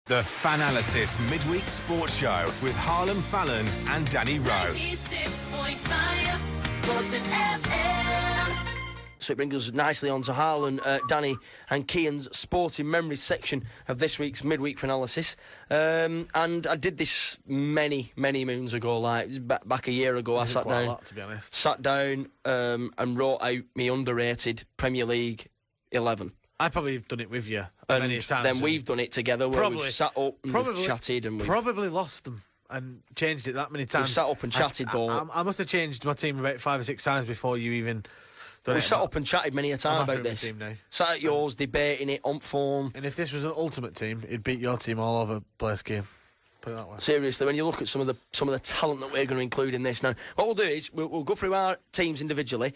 The FANalysis Midweek Sports Show with Harlan, Fallon and Danny Rowe. 96.5 Bolton FM. So it brings us nicely on to Harlan, Danny and Kian's sporting memories section of this week's Midweek FANalysis. And I did this many moons ago, like back a year ago. I sat down, a lot, to be honest. And wrote out me underrated Premier League 11. I probably have done it with you And many times. then we've done it together where we've sat up and we've chatted and we've probably lost them and changed it that many times. We've sat up and chatted though. I must have changed my team about 5 or 6 times before you even done We've it. sat up and chatted many a time about this. Team now. Sat at yours, debating it on phone. And if this was an ultimate team, it'd beat your team all over the place game. Put it that way. Seriously, when you look at some of the talent that we're going to include in this now, what we'll do is we'll go through our teams individually,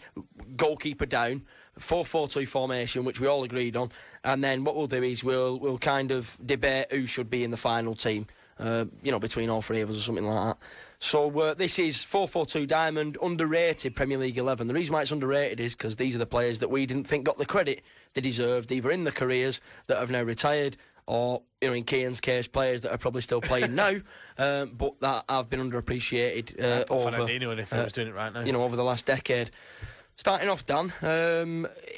goalkeeper down, 4-4-2 formation, which we all agreed on, and then what we'll do is we'll kind of debate who should be in the final team, between all three of us or something like that. So this is 4-4-2 Diamond, underrated Premier League 11. The reason why it's underrated is because these are the players that we didn't think got the credit they deserved, either in their careers that have now retired, or, in Kian's case, players that are probably still playing now, but that have been underappreciated over over the last decade. Starting off, Dan,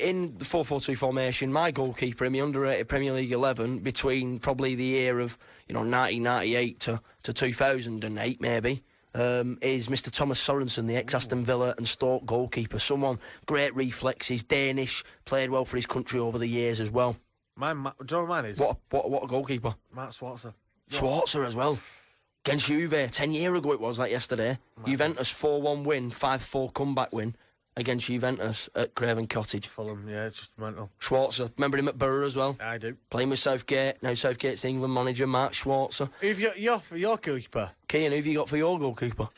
in the 4-4-2 formation, my goalkeeper in the underrated Premier League 11 between probably the year of 1998 to 2008 maybe, is Mr. Thomas Sorensen, the ex-Aston Villa and Stoke goalkeeper. Someone, great reflexes, Danish, played well for his country over the years as well. Do you know what mine is? What a goalkeeper. Matt Schwarzer. Schwarzer as well. Against Juve, 10 years ago it was, like yesterday. Juventus 4-1 win, 5-4 comeback win against Juventus at Craven Cottage. Fulham, yeah, it's just mental. Schwarzer, remember him at Borough as well? I do. Playing with Southgate, now Southgate's the England manager, Mark Schwarzer. Who've your goalkeeper? Kian, who've you got for your goalkeeper?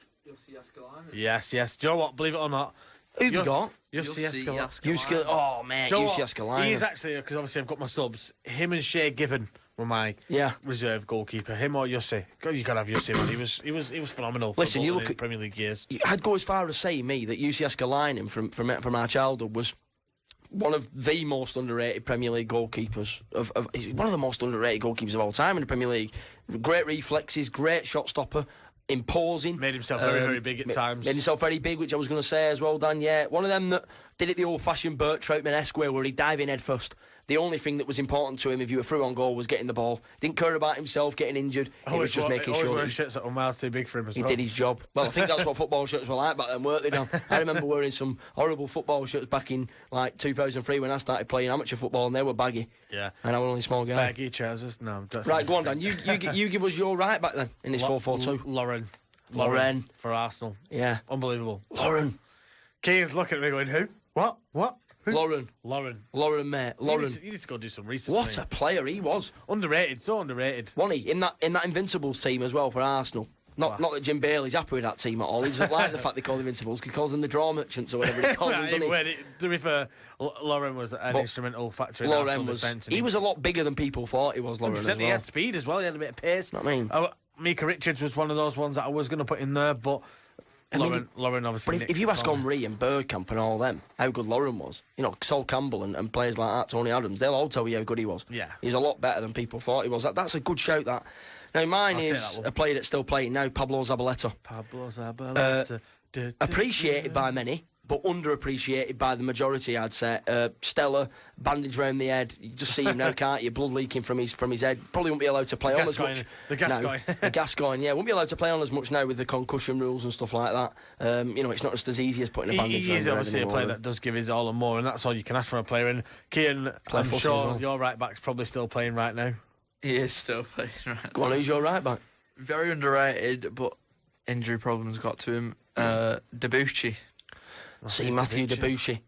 Yes. Do you know what, believe it or not? Who've you got? Jussi. Oh, mate, Jussi Ascalani. He's actually, because obviously I've got my subs, him and Shea Given were my reserve goalkeeper. Him or Jussi. You gotta have Jussi, man. He was phenomenal. Listen, you look at at Premier League years. I'd go as far as saying that Jussi Ascalani from our childhood was one of the most underrated Premier League goalkeepers. He's one of the most underrated goalkeepers of all time in the Premier League. Great reflexes, great shot stopper. Imposing. Made himself very, very big at times. Made himself very big, which I was going to say as well, Dan. Yeah, one of them that did it the old-fashioned Bert Troutman-esque way where he'd dive in head first. The only thing that was important to him if you were through on goal was getting the ball. Didn't care about himself getting injured. He was just making sure wearing shirts that were miles too big for him as well. He did his job. Well, I think that's what football shirts were like back then, weren't they, Dan? I remember wearing some horrible football shirts back in like 2003 when I started playing amateur football, and they were baggy. Yeah. And I was only a small guy. Baggy trousers? No. Right, go on, Dan. You give us your right back then in this 4-4-2. Lauren for Arsenal. Yeah. Unbelievable. Lauren. Keane's looking at me going, who? What? Who? Lauren, mate. Lauren. You need to go do some research. What a player he was. Underrated, so underrated. Wasn't he? In that Invincibles team as well for Arsenal. Not that Jim Bailey's happy with that team at all. He doesn't like the fact they call them Invincibles, because he calls them the draw merchants or whatever he calls them, doesn't he? To be fair, Lauren was an instrumental factor in Arsenal defence. He was a lot bigger than people thought he was, Lauren, as well. He had speed as well, he had a bit of pace. Know what I mean? Mika Richards was one of those ones that I was going to put in there, but Lauren obviously... But if you ask Henry and Bergkamp and all them how good Lauren was, Sol Campbell and players like that, Tony Adams, they'll all tell you how good he was. Yeah. He's a lot better than people thought he was. That's a good shout, that. Now, mine is a player that's still playing now, Pablo Zabaleta. Appreciated by many, but underappreciated by the majority, I'd say. Stellar, bandage round the head. You just see him now, can't you? Blood leaking from his head. Probably won't be allowed to play on as much. The Gascoigne. The Gascoigne, yeah. Won't be allowed to play on as much now with the concussion rules and stuff like that. It's not just as easy as putting a bandage He round is the head obviously anymore, a player that does give his all and more, and that's all you can ask from a player. And Kian, I'm sure your right back's probably still playing right now. He is still playing right now. Go on, who's your right back? Very underrated, but injury problems got to him. Debuchy. See Matthew Debuchy.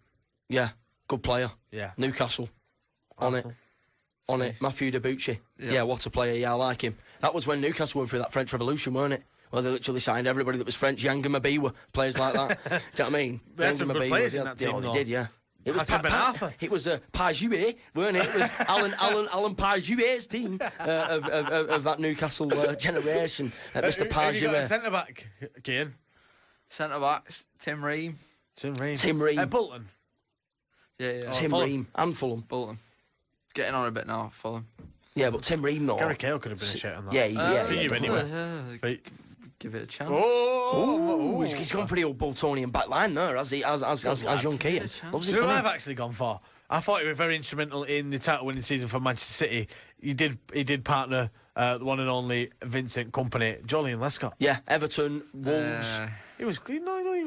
Yeah, good player. Yeah. Newcastle. On it. Matthew Debuchy. Yeah, what a player. Yeah, I like him. That was when Newcastle went through that French Revolution, weren't it? Well, they literally signed everybody that was French. Yang and Mabiwa, players like that. Do you know what I mean? They had some good players in that team, they did, yeah. It was it was Pajouet, weren't it? It was Alan Pajouet's team of that Newcastle generation. Mr. Pajouet. Centre back, Kian. Centre backs, Tim Ream. Bolton. Yeah. Tim Ream and Fulham. Bolton. It's getting on a bit now, Fulham. Yeah, but Tim Ream, though. Gary Cahill could have been a shit on that. Yeah. For you, anyway. Give it a chance. Oh, he's gone for the old Boltonian back line there, as young Kian. Loves it, You know what doesn't I've actually gone for? I thought he was very instrumental in the title-winning season for Manchester City. He did partner the one and only Vincent Kompany, Joleon Lescott. Yeah, Everton, Wolves. He was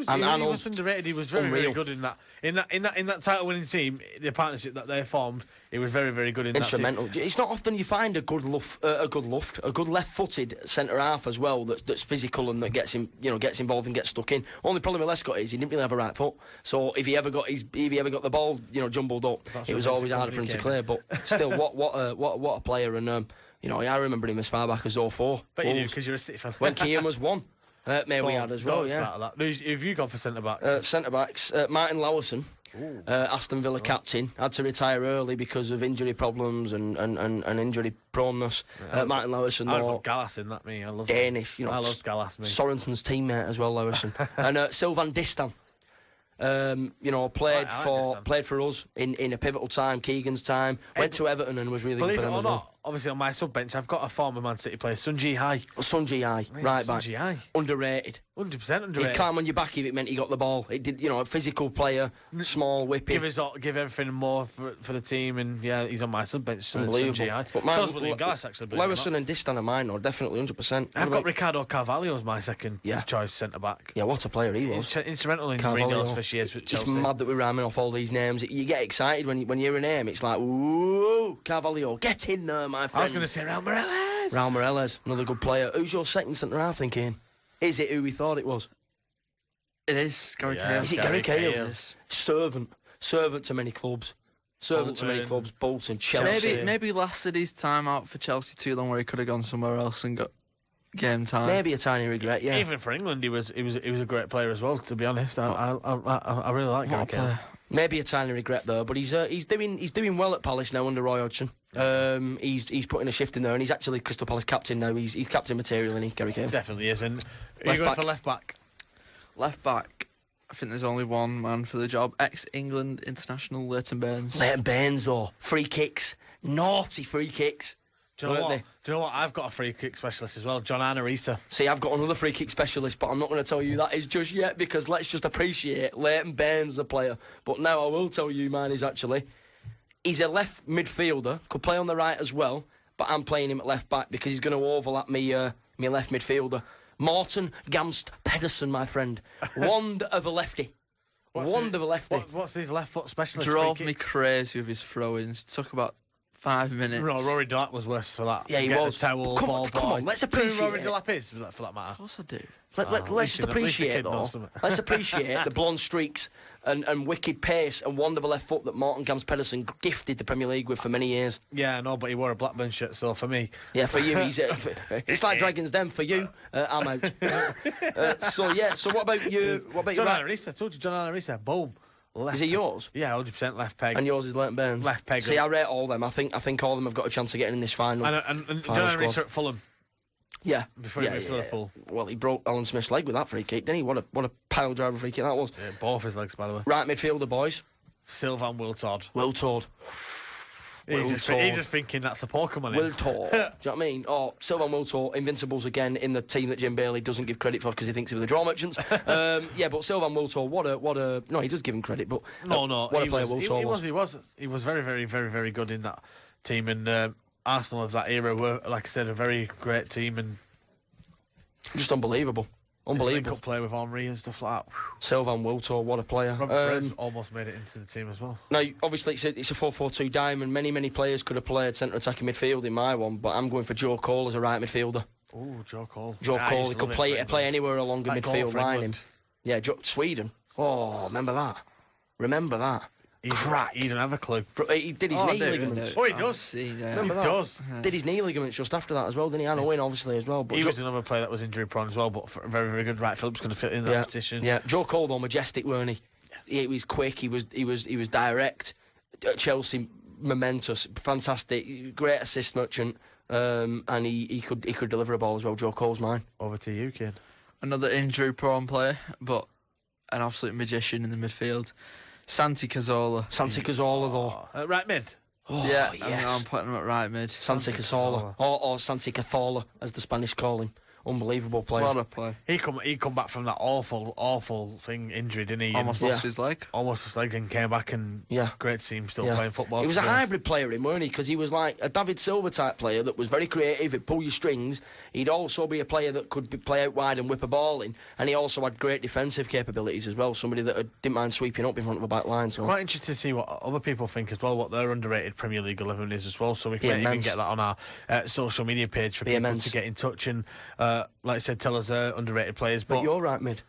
underrated. He was very good in that. In that title-winning team, the partnership that they formed, he was very, very good in Instrumental. that team. It's not often you find a good left-footed centre half as well that's physical and that gets involved and gets stuck in. Only problem with Lescott is he didn't really have a right foot. So if he ever got the ball jumbled up, it was always harder for him to clear. But still, what a player. And I remember him as far back as 04. But you do, because you're a City fan. When Kian was one. We had as well, yeah. Who have you got for centre-back? Centre-backs, Martin Lowerson, Aston Villa captain, had to retire early because of injury problems and injury proneness. Martin Lowerson, I got Gallas in that, me. I love Danish, I love Gallas, me. Sorensen's teammate as well, Lowerson. And Sylvain Distin. Played for us in a pivotal time, Keegan's time. Went to Everton and was really good for them as well. Obviously on my sub bench, I've got a former Man City player, Sun Ji-hai. Right back. Underrated. 100% underrated. He'd climb on your back if it meant he got the ball. It did, a physical player, small, whipping. Give everything more for the team, and yeah, he's on my sub bench. Sun Ji-hai. But William Gallas actually. Lowerson and Distin are mine, or definitely 100%. I've got Ricardo Carvalho as my second choice centre back. Yeah, what a player he was. Instrumental in Ringo's first years with Chelsea. It's mad that we're rhyming off all these names. You get excited when you hear a name. It's like, ooh, Carvalho, get in there, my friend. I was going to say Raul Morelos, another good player. Who's your second centre half thinking? Is it who we thought it was? It is Gary Cahill. Is it Gary Cahill? Servant to many clubs. Bolton, Chelsea. Maybe lasted his time out for Chelsea too long, where he could have gone somewhere else and got game time. Maybe a tiny regret. Yeah. Even for England, he was a great player as well. To be honest, I really like Gary Cahill. Maybe a tiny regret though, but he's doing well at Palace now under Roy Hodgson. He's putting a shift in there, and he's actually Crystal Palace captain now. He's captain material, isn't he, Gary Cahill? Definitely is. And are you going for left back? Left back, I think there's only one man for the job. Ex-England international Leighton Baines. Leighton Baines, though. Free kicks. Naughty free kicks. Do you know what? I've got a free kick specialist as well, John Anarisa. See, I've got another free kick specialist, but I'm not going to tell you that is just yet, because let's just appreciate Leighton Baines as a player. But now I will tell you mine is actually, he's a left midfielder, could play on the right as well, but I'm playing him at left back because he's going to overlap me left midfielder. Morten Gamst Pedersen, my friend. Wand of a lefty. What's his left foot specialist? Drove me crazy with his throw-ins. Took about 5 minutes. No, Rory Delap was worse for that. Yeah, he was. Come on, let's appreciate Rory Delap is, for that matter. Of course I do. Let's just appreciate, though. Let's appreciate the blonde streaks and wicked pace and wonderful left foot that Morten Gamst Pedersen gifted the Premier League with for many years. Yeah, I know, but he wore a Blackburn shirt, so for me... Yeah, for you, it's like Dragons Den. For you, I'm out. So what about you? John Anarisa, I told you, John Anarisa, boom. Is it yours? Yeah, 100% left peg. And yours is Leighton Baines? Left peg. See, I rate all them. I think all of them have got a chance of getting in this final. And John Anarisa at Fulham. Yeah. Before he moved to Liverpool. Well, he broke Alan Smith's leg with that free kick, didn't he? What a pile driver free kick that was. Yeah, both his legs, by the way. Right midfielder, boys. Sylvain Wiltord. He's just thinking that's a Pokemon. Wiltord. Do you know what I mean? Oh, Sylvain Wiltord, Invincibles again in the team that Jim Bailey doesn't give credit for because he thinks he was the draw merchants. Yeah, but Sylvain Wiltord, what a no, he does give him credit, but no, what a player Wiltord was. He was very, very, very, very good in that team, and Arsenal of that era were, like I said, a very great team and just unbelievable. Could play with Henry and stuff like that. Sylvain Wiltord, what a player. Robert Perez almost made it into the team as well. Now, obviously, it's a 4-4-2 diamond. Many players could have played centre attacking midfield in my one, but I'm going for Joe Cole as a right midfielder. Oh, Joe Cole. He could play anywhere along the midfield line. Yeah, Sweden. Oh, remember that. Crack. He didn't have a clue. He did his knee ligaments. Oh, he does. He does. Did his knee ligaments just after that as well, didn't he? And Owen, obviously, as well. But he was another player that was injury prone as well, but very, very good. Right, Phillips going to fit in that position. Yeah, Joe Cole, though, majestic, weren't he? Yeah. He was quick. He was direct. At Chelsea, momentous, fantastic, great assist merchant, and he could deliver a ball as well. Joe Cole's mine. Over to you, Kian. Another injury prone player, but an absolute magician in the midfield. Santi Cazorla, though. Right mid? Oh, yeah, yes. I'm putting him at right mid. Santi Cazorla. Or Santi Cazorla, as the Spanish call him. Unbelievable player. What a play. He come back from that awful injury, didn't he? Almost lost his leg. Almost his leg, and came back, and great to see him still playing football. He was a hybrid player, weren't he? Because he was like a David Silva type player that was very creative, he'd pull your strings. He'd also be a player that could play out wide and whip a ball in, and he also had great defensive capabilities as well. Somebody that didn't mind sweeping up in front of a back line. So quite interested to see what other people think as well, what their underrated Premier League 11 is as well. So we can even get that on our social media page for people to get in touch and, like I said, tell us underrated players. But you're right mid.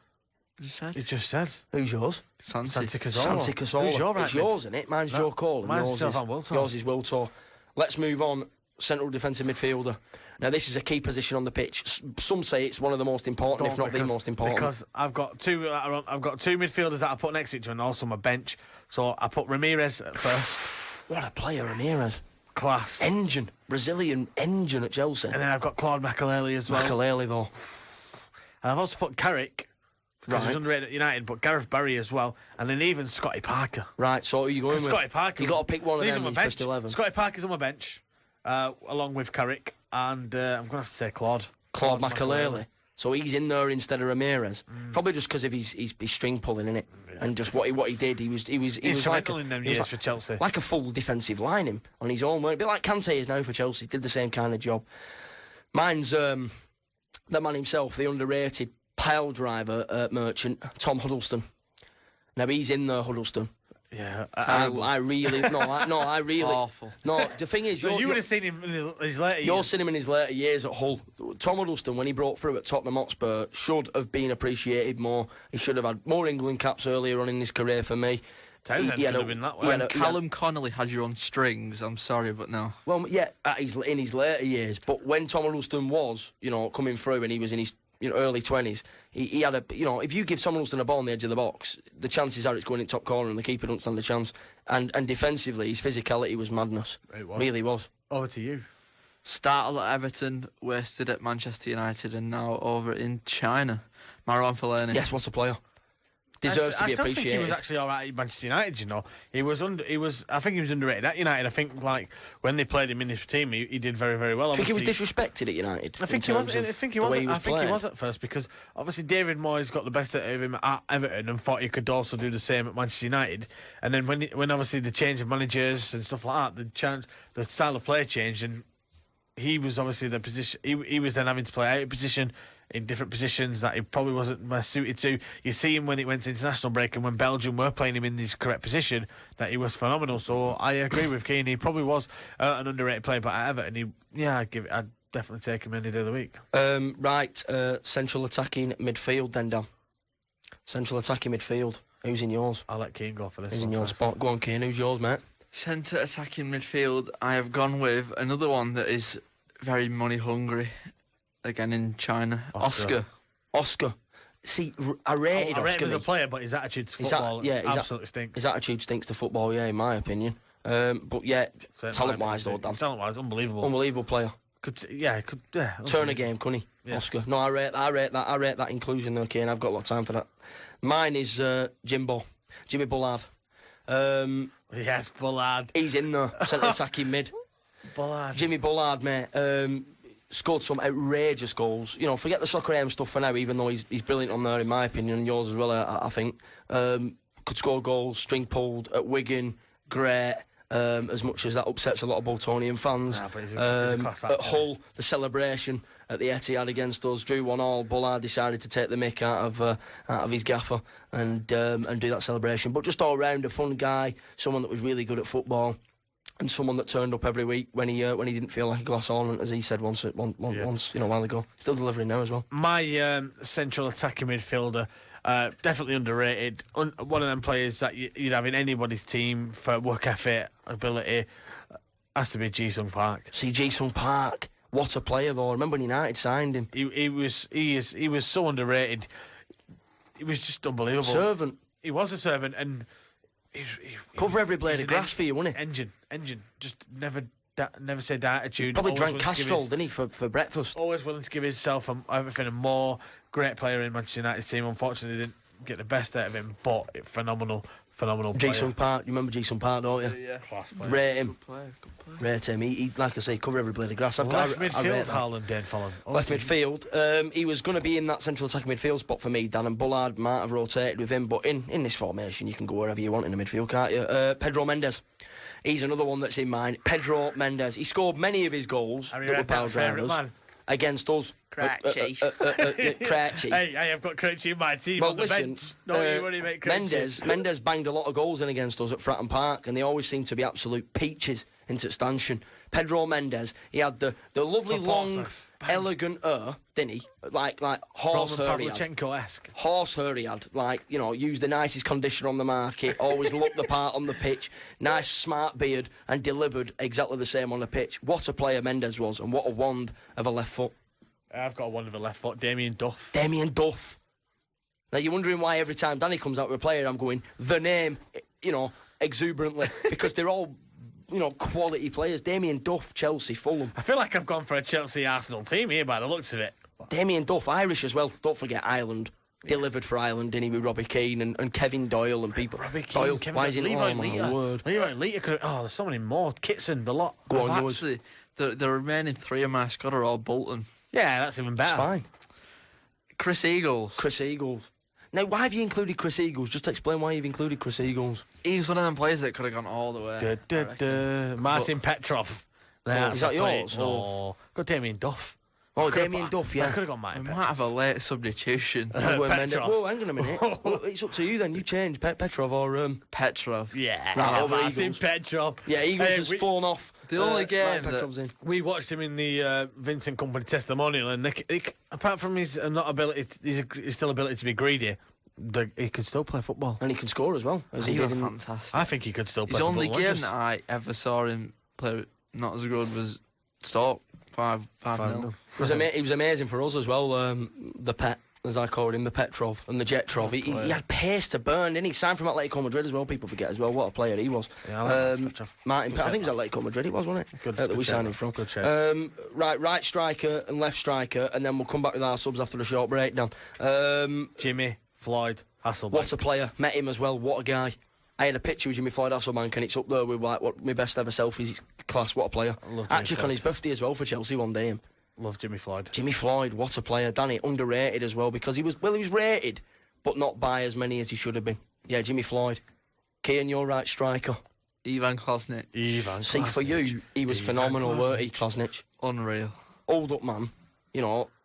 You just said. Who's yours? Santi Cazorla. Santi Cazorla. Who's your right it's mid? yours, isn't it? Mine's Joe Cole. Mine's yours is Will Tor. Let's move on. Central defensive midfielder. Now, this is a key position on the pitch. Some say it's one of the most important, if not the most important. Because I've got two midfielders that I put next to each other and also my bench. So I put Ramirez first. What a player, Ramirez. Class. Engine. Brazilian engine at Chelsea. And then I've got Claude Makelele as well. Makelele, though. And I've also put Carrick, because he's underrated at United, but Gareth Barry as well. And then even Scotty Parker. Right, so who are you going with? Scotty Parker. You got to pick one of them in your bench. first 11. Scotty Parker's on my bench, along with Carrick. And I'm going to have to say Claude. Claude Makelele. So he's in there instead of Ramirez. Probably just because of his string pulling, innit? And just what he did. He was like in them years for Chelsea. Like a full defensive line him on his own. A bit like Kante is now for Chelsea. Did the same kind of job. Mine's the man himself, the underrated pile driver merchant, Tom Huddleston. Now he's in there, Huddleston. Yeah, I really awful. No, the thing is, you would have seen him in his later years. You're seeing him in his later years at Hull. Tom Huddleston, when he broke through at Tottenham Hotspur, should have been appreciated more. He should have had more England caps earlier on in his career for me. Townsend could have been that way. When Callum Connolly had you on strings, I'm sorry, but no. Well, yeah, in his later years. But when Tom Huddleston was, coming through and he was in his early 20s, he had a, if you give Tom Huddleston a ball on the edge of the box, the chances are it's going in top corner and the keeper doesn't stand a chance. And defensively, his physicality was madness. It was. Really was. Over to you. Started at Everton, wasted at Manchester United, and now over in China. Marwan Fellaini. Yes, what a player. Deserves to be appreciated. I think he was actually all right at Manchester United. He was. I think he was underrated at United. I think when they played him in his team, he did very, very well. I think he was disrespected at United. I think he was. I think he was at first, because obviously David Moyes got the best out of him at Everton and thought he could also do the same at Manchester United. And then when obviously the change of managers and stuff like that, the style of play changed, and he was obviously the position. He was then having to play out of position in different positions that he probably wasn't best suited to. You see him when it went to international break and when Belgium were playing him in his correct position, that he was phenomenal. So I agree with Keane. He probably was an underrated player, but at Everton, I'd definitely take him any day of the week. Central attacking midfield then, Dan. Central attacking midfield. Who's in yours? I'll let Keane go for this. Who's in your spot? Go on, Keane. Who's yours, mate? Centre attacking midfield, I have gone with another one that is very money hungry. Again in China, Oscar. See, I rated Oscar. Him as a player, but his attitude to football absolutely stinks. His attitude stinks to football, in my opinion. But talent-wise, though, Dan. Talent-wise, unbelievable. Unbelievable player. Could turn a game, couldn't he? Yeah. Oscar. No, I rate that inclusion, okay, and I've got a lot of time for that. Mine is Jimmy Bullard. Yes, Bullard. He's in there, centre attacking mid. Bullard. Jimmy Bullard, mate. Scored some outrageous goals. Forget the soccer aim stuff for now, even though he's brilliant on there, in my opinion, and yours as well, I think. Could score goals, string pulled at Wigan, great. As much as that upsets a lot of Boltonian fans. But he's a class at Hull, the celebration at the Etihad against us, drew 1-1. Bullard decided to take the mick out of his gaffer and do that celebration. But just all round a fun guy, someone that was really good at football, and someone that turned up every week when he didn't feel like a glass ornament, as he said once a while ago. Still delivering now as well. My central attacking midfielder, definitely underrated. One of them players that you'd have in anybody's team for work ethic, ability, has to be Ji-sung Park. See, Ji-sung Park, what a player though. I remember when United signed him. He was so underrated. He was just unbelievable. Servant. He was a servant, and cover every blade of grass for you, wasn't he? Engine. Just never said attitude. Probably drank Castrol, didn't he, for breakfast? Always willing to give himself everything and more. Great player in Manchester United's team. Unfortunately, didn't get the best out of him, but phenomenal Phenomenal player. Jason Park, you remember Jason Park, don't you? Yeah. Class player. Rate him. Good player. Rate him. He, like I say, cover every blade of grass. Left midfield, Harlan, Dane, Fallon. Left midfield. He was going to be in that central attacking midfield spot for me, Dan, and Bullard might have rotated with him, but in this formation, you can go wherever you want in the midfield, can't you? Pedro Mendes. He's another one that's in mine. Pedro Mendes. He scored many of his goals that were powered around us against us. Cratchy. Cratchy. Hey, I've got Cratchy in my team on the bench. Don't you worry, mate, Cratchy. Mendes banged a lot of goals in against us at Fratton Park, and they always seem to be absolute peaches into stanchion. Pedro Mendes, he had the lovely long, elegant didn't he? Like horse hair he had. Pavlyuchenko-esque. Horse hair he had, used the nicest conditioner on the market, always looked the part on the pitch, nice smart beard, and delivered exactly the same on the pitch. What a player Mendes was, and what a wand of a left foot. I've got a wand of a left foot, Damien Duff. Damien Duff. Now you're wondering why every time Danny comes out with a player, I'm going, the name, exuberantly, because they're all, quality players. Damien Duff, Chelsea, Fulham. I feel like I've gone for a Chelsea-Arsenal team here by the looks of it. Damien Duff, Irish as well. Don't forget Ireland. Delivered for Ireland, didn't he, with Robbie Keane and Kevin Doyle and people. Robbie Keane, Doyle, Kevin why is he Levi not? Leiter. Oh, my word. Levi Leiter there's so many more. Kitson, a lot. Go on, yours. Actually, the remaining three of my squad are all Bolton. Yeah, that's even better. It's fine. Chris Eagles. Now, why have you included Chris Eagles? Just explain why you've included Chris Eagles. He's one of them players that could have gone all the way. Martin Petrov. Is that yours? No. Got Damien Duff. Oh, Damien Duff, yeah. I could have gone We Martin might Petrov. have a late substitution. Petrov. Whoa, hang on a minute. Well, it's up to you then. You change Petrov or... Petrov. Yeah. Right, over Martin Eagles. Petrov. Yeah, Eagles has fallen off. The only game right, that- Petrov's in. We watched him in the Vincent Company testimonial, and apart from his not ability, his still ability to be greedy, he could still play football. And he can score as well, as he He did was in... fantastic. I think he could still play His football. only game that I ever saw him play not as good was Stoke 5-0. He was amazing for us as well, the Pet, as I called him, the Petrov and the Jetrov. He had pace to burn, didn't he? Signed from Atletico Madrid as well, people forget as well. What a player he was. Yeah, I like Petrov. Martin I think it was Atletico Madrid, it was, wasn't it? Good that we signed him from. Good shape. Right striker and left striker, and then we'll come back with our subs after the short breakdown. Jimmy Floyd Hasselbank. What a player. Met him as well, what a guy. I had a picture with Jimmy Floyd Hasselbank, and it's up there with my best ever selfies. Class, what a player. Actually, on his birthday as well for Chelsea one day. Love Jimmy Floyd. Jimmy Floyd, what a player. Danny, underrated as well, because he was rated, but not by as many as he should have been. Yeah, Jimmy Floyd. Kian, your right striker. Ivan Klasnic. See, for you, he was phenomenal, weren't he, Klasnic? Unreal. Old up man,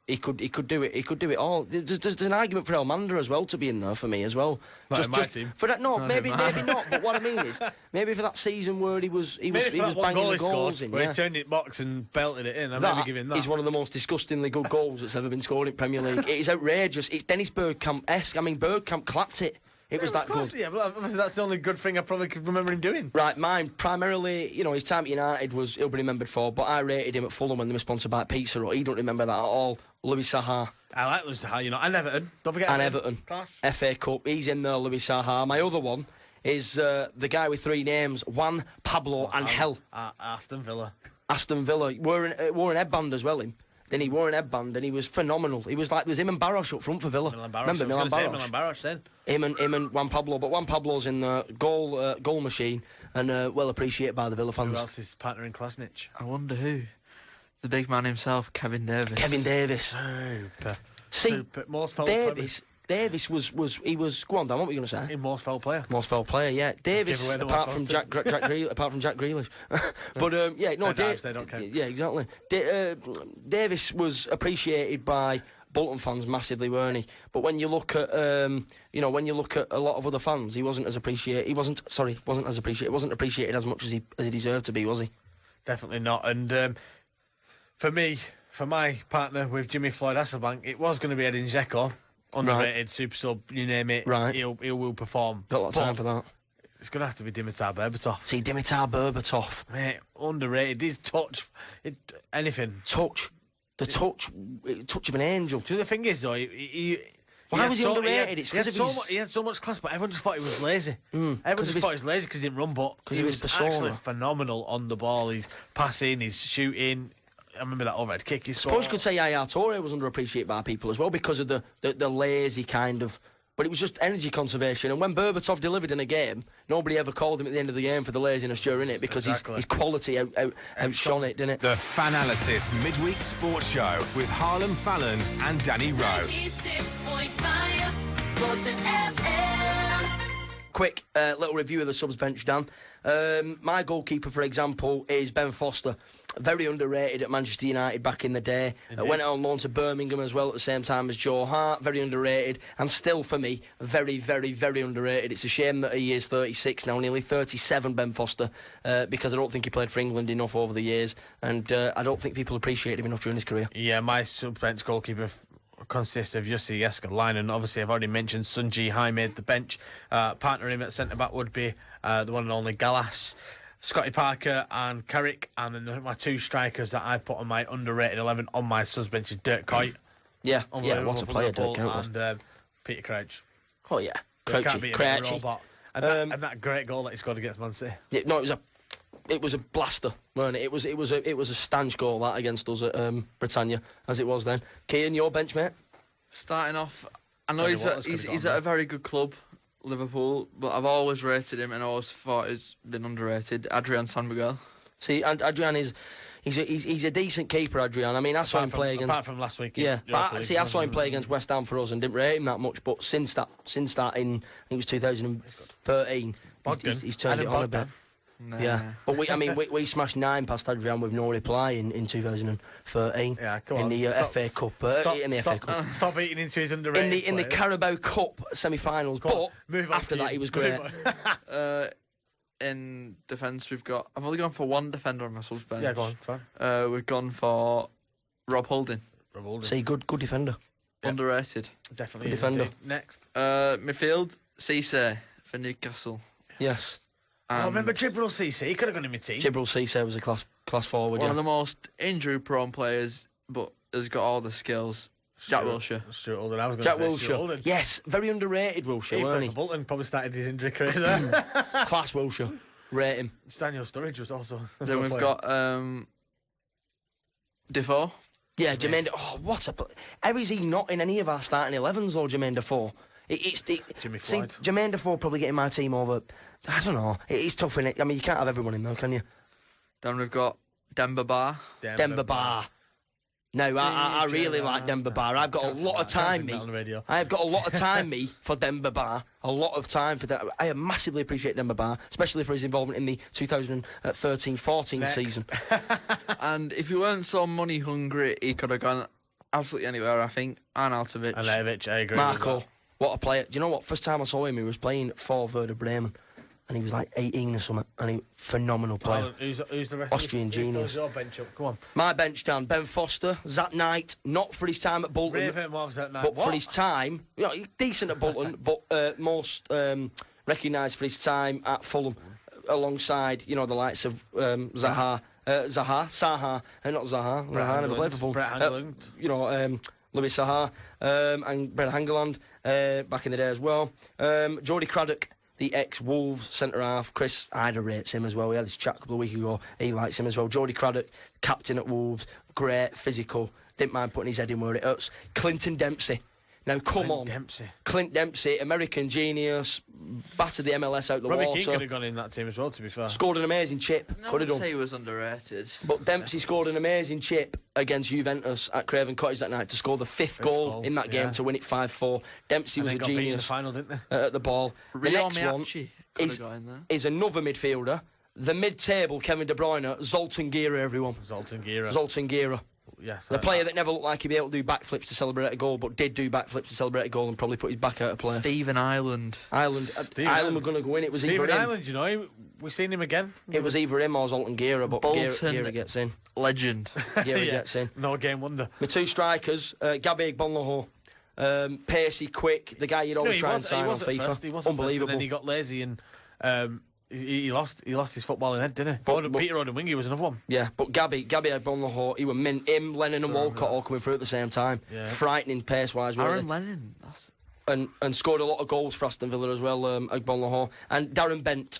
he could do it. He could do it all. There's an argument for Elmander as well to be in there for me as well. Not in my team. For that, maybe not. But what I mean is, maybe for that season where he was banging the goals in. Where he turned it box and belted it in. I'm maybe giving that. Is one of the most disgustingly good goals that's ever been scored in Premier League. It is outrageous. It's Dennis Bergkamp-esque. I mean, Bergkamp clapped it. It was that good. Yeah, but obviously that's the only good thing I probably could remember him doing. Right, mine primarily, his time at United he'll be remembered for, but I rated him at Fulham when they were sponsored by Pizza Hut. He don't remember that at all. Louis Saha. I like Louis Saha, and Everton. Don't forget Everton. FA Cup. He's in there, Louis Saha. My other one is the guy with three names, Juan Pablo Angel. Aston Villa. Wore an headband as well, him. Then he wore an headband and he was phenomenal. He was like, there's him and Barros up front for Villa. Remember Milan Barros then? Him and Juan Pablo. But Juan Pablo's in the goal machine and well appreciated by the Villa fans. Who else is partner in Klasnic? I wonder who. The big man himself, Kevin Davis. Super. Most foul Davis was go on Dan, what were you going to say? Most foul player. Most foul player, yeah. Davis, apart from Jack Grealish. But They don't count. Yeah, exactly. Davis was appreciated by Bolton fans massively, weren't he? But when you look at a lot of other fans, he wasn't as appreciated. He wasn't as appreciated. He wasn't appreciated as much as he deserved to be, was he? Definitely not. And for my partner with Jimmy Floyd Hasselbank, it was going to be Edin Dzeko. Underrated, super sub, you name it. Right. He will perform. Got a lot of time for that. It's going to have to be Dimitar Berbatov. See, Dimitar Berbatov. Mate, underrated. His touch, anything. Touch of an angel. So the thing is, though, why was he underrated? He had so much class, but everyone just thought he was lazy. Everyone just thought he was lazy because he didn't run, but he was actually phenomenal on the ball. He's passing, he's shooting. I remember that overhead kick. Suppose you could say Yaya Toure was underappreciated by people as well because of the lazy kind of but it was just energy conservation. And when Berbatov delivered in a game, nobody ever called him at the end of the game for the laziness during it, because his quality outshone it, didn't it? The FANalysis Midweek Sports Show with Harlan, Fallon and Danny Rowe. 96.5 Bolton FM. Quick little review of the subs bench, Dan. My goalkeeper, for example, is Ben Foster. Very underrated at Manchester United back in the day. Went out on loan to Birmingham as well at the same time as Joe Hart. Very underrated. And still, for me, very, very, very underrated. It's a shame that he is 36 now, nearly 37, Ben Foster, because I don't think he played for England enough over the years. And I don't think people appreciate him enough during his career. Yeah, my sub bench goalkeeper consists of Jussi Jääskeläinen. Obviously, I've already mentioned Sunji Hai made the bench. Partner him at centre-back would be the one and only Gallas, Scotty Parker and Carrick. And then my two strikers that I put on my underrated 11 on my subs bench is Dirk Kuyt. Yeah, what a player Dirk Kuyt was. And Peter Crouch. Oh, yeah. Crouchy. And that great goal that he scored against Man City. Yeah, no, it was a blaster, weren't it? It was a stanch goal that against us at Britannia, as it was then. Kian, your bench, mate? Starting off, I know he's at a very good club, Liverpool, but I've always rated him and always thought he's been underrated. Adrian San Miguel. See, and Adrian he's a decent keeper, Adrian. I mean, I saw him play against. Apart from last week. Yeah, but I saw him play against West Ham for us and didn't rate him that much. But since that in I think it was 2013, he's turned it on a bit. Nah. Yeah, but we smashed 9 past Adrian with no reply in 2013. Yeah, come on. In the FA Cup. FA Cup. Stop eating into his underrated. In the Carabao Cup semi-finals. But after that, he was great. In defence, I've only gone for one defender on my subs bench. Yeah, go on, fine. We've gone for Rob Holding. See, good defender. Yep. Underrated. Definitely. Good defender. Indeed. Next. Midfield, Cisse for Newcastle. Yes. Remember Jibril Cisse? He could have gone in my team. Jibril Cisse was a class forward. One of the most injury-prone players, but has got all the skills. Jack Wilshere. Stuart Alden. I was going Jack to say Wilshere. Stuart Alden. Yes, very underrated Wilshere, He weren't played he? for Bolton, probably started his injury career there. Class Wilshere. Rate him. Daniel Sturridge was also. Then we've got Defoe. Yeah, Jermaine. What a. How is he not in any of our starting 11s or Jermaine Defoe? Jimmy Floyd. Jermaine Defoe probably getting my team over. I don't know. It's tough, innit? I mean, you can't have everyone in though, can you? Then we've got Demba Ba. Demba Ba. No, I really like Demba Ba. I've got a lot of time, I have got a lot of time, for Demba Ba. A lot of time for that. I massively appreciate Demba Ba, especially for his involvement in the 2013-14 season. And if he weren't so money hungry, he could have gone absolutely anywhere, I think. Arnautovic. I agree. Marco, what a player. Do you know what? First time I saw him, he was playing for Werder Bremen. And he was like 18 or something, and he phenomenal player. Who's the rest? Austrian genius. Your bench up? Come on. My bench down: Ben Foster, Zat Knight, not for his time at Bolton, but for his time, decent at Bolton, but most recognised for his time at Fulham, alongside the likes of Zaha, not Zaha. Zaha never played for Fulham. Brett Hangeland. Louis Zaha and Brett Hangeland back in the day as well. Jordy Craddock, the ex-Wolves centre-half. Chris Ida rates him as well. We had this chat a couple of weeks ago. He likes him as well. Jordy Craddock, captain at Wolves. Great, physical. Didn't mind putting his head in where it hurts. Clinton Dempsey. Now, come on. Clint Dempsey, American genius. Battered the MLS out the water. Robbie Keane could have gone in that team as well, to be fair. Scored an amazing chip. Could have done. Say he was underrated. But Dempsey scored an amazing chip against Juventus at Craven Cottage that night to score the fifth goal in that game to win it 5-4. Dempsey was a genius. In the final, didn't they? At the ball. The next one is another midfielder. The mid-table Kevin De Bruyne, Zoltan Gera, everyone. Zoltan Gera. Yes, the player that never looked like he'd be able to do backflips to celebrate a goal, but did do backflips to celebrate a goal and probably put his back out of place. Stephen Ireland. Ireland were going to go in. It was Stephen either Ireland, we've seen him again. It was either him or Zoltan Gera, but Gera gets in. Legend. Gera gets in. No game wonder. My two strikers, Gabi Bonloho, pacey, quick, the guy you'd always try and sign on FIFA. First, he Unbelievable. First, and then he got lazy and he lost his footballing head, didn't he? But Peter Odemwingie was another one. Yeah, but Gabi Bonloho, he were mint. Him, Lennon and Walcott all coming through at the same time. Yeah. Frightening pace-wise. Aaron Lennon. And scored a lot of goals for Aston Villa as well, Bonloho. And Darren Bent,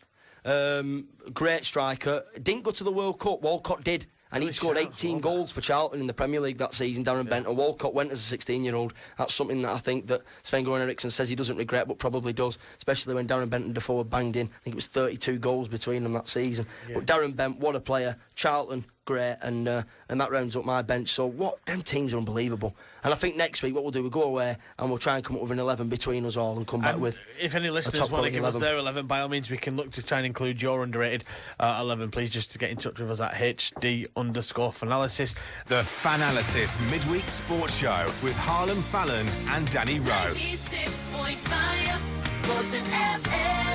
great striker. Didn't go to the World Cup. Walcott did. And he'd scored 18 goals for Charlton in the Premier League that season, Darren Bent. And Walcott went as a 16-year-old. That's something that I think that Sven-Göran Eriksson says he doesn't regret, but probably does, especially when Darren Bent and Defoe were banged in. I think it was 32 goals between them that season. Yeah. But Darren Bent, what a player. Charlton, great, and that rounds up my bench. So them teams are unbelievable. And I think next week what we'll do, we'll go away and we'll try and come up with an 11 between us all and come back with. If any listeners want to give us their 11, by all means we can look to try and include your underrated 11. Please just to get in touch with us at HD_FANalysis. The FANalysis Midweek Sports Show with Harlan, Fallon and Danny Rowe. 96.5 Bolton FM.